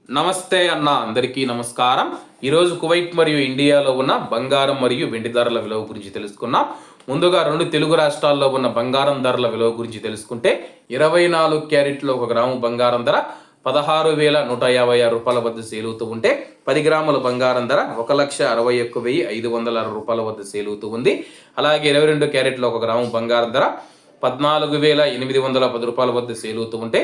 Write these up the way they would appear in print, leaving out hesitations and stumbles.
నమస్తే అన్న అందరికీ నమస్కారం. ఈరోజు కువైట్ మరియు ఇండియాలో ఉన్న బంగారం మరియు వెండి ధరల విలువ గురించి తెలుసుకున్నాం. ముందుగా రెండు తెలుగు రాష్ట్రాల్లో ఉన్న బంగారం ధరల విలువ గురించి తెలుసుకుంటే 24 క్యారెట్లో 1 గ్రాము బంగారం ధర 16,156 రూపాయల వద్ద సేల్ అవుతూ ఉంటే 10 గ్రాముల బంగారం ధర 1,61,506 రూపాయల వద్ద సేల్ అవుతూ ఉంది. అలాగే 22 క్యారెట్లో 1 గ్రాము బంగారం ధర 14,810 రూపాయల వద్ద సేల్ అవుతూ ఉంటే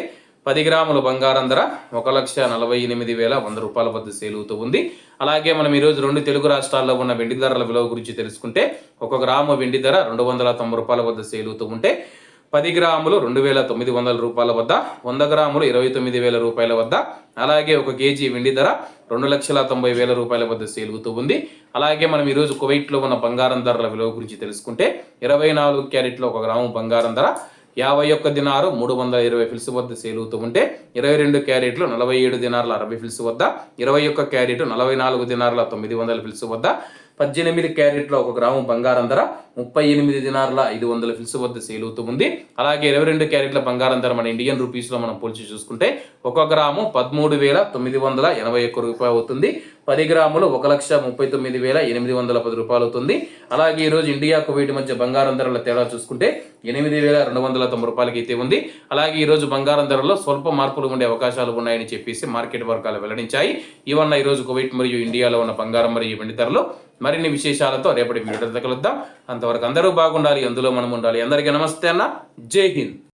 10 గ్రాముల బంగారం ధర 1,48,100 రూపాయల వద్ద సేల్ అవుతూ ఉంది. అలాగే మనం ఈరోజు రెండు తెలుగు రాష్ట్రాల్లో ఉన్న వెండి ధరల విలువ గురించి తెలుసుకుంటే 1 గ్రాము వెండి ధర 290 రూపాయల వద్ద సేల్ అవుతూ ఉంటే 10 గ్రాములు 2,900 రూపాయల వద్ద, 100 గ్రాములు 29,000 రూపాయల వద్ద, అలాగే 1 కేజీ వెండి ధర 2,90,000 రూపాయల వద్ద సేల్ అవుతూ ఉంది. అలాగే మనం ఈరోజు కువైట్లో ఉన్న బంగారం ధరల విలువ గురించి తెలుసుకుంటే 24 క్యారెట్లో 1 గ్రాము బంగారం ధర 51 దినారు 320 ఫిల్స్ వద్ద సేల్ అవుతూ ఉంటే 22 క్యారెట్లు 47 దినార్ల 60 ఫిల్స్ వద్ద, 21 క్యారెట్ 44 దినార్ల 900 ఫిల్స్ వద్ద, 18 క్యారెట్లో 1 గ్రాము బంగారం ధర 38 దినార్ల 500 ఫిల్స్ వద్ద సేల్ అవుతూ ఉంది. అలాగే 22 క్యారెట్ల బంగారం ధర మన ఇండియన్ రూపీస్లో మనం పోల్చి చూసుకుంటే 1 గ్రాము 13,981 రూపాయలు అవుతుంది. 10 గ్రాములు 1,39,810 రూపాయలు అవుతుంది. అలాగే ఈరోజు ఇండియా కువైట్ మధ్య బంగారం ధరల తేడా చూసుకుంటే 8,290 రూపాయలకి అయితే ఉంది. అలాగే ఈరోజు బంగారం ధరలో స్వల్ప మార్పులు ఉండే అవకాశాలు ఉన్నాయని చెప్పేసి మార్కెట్ వర్గాలు వెల్లడించాయి. ఇవన్న ఈరోజు కువైట్ మరియు ఇండియాలో ఉన్న బంగారం మరియు వెండి ధరలు. మరిన్ని విశేషాలతో రేపటి వీడియోలో కలుద్దాం. అంతవరకు అందరూ బాగుండాలి, అందులో మనం ఉండాలి. అందరికీ నమస్తే అన్న, జై హింద్.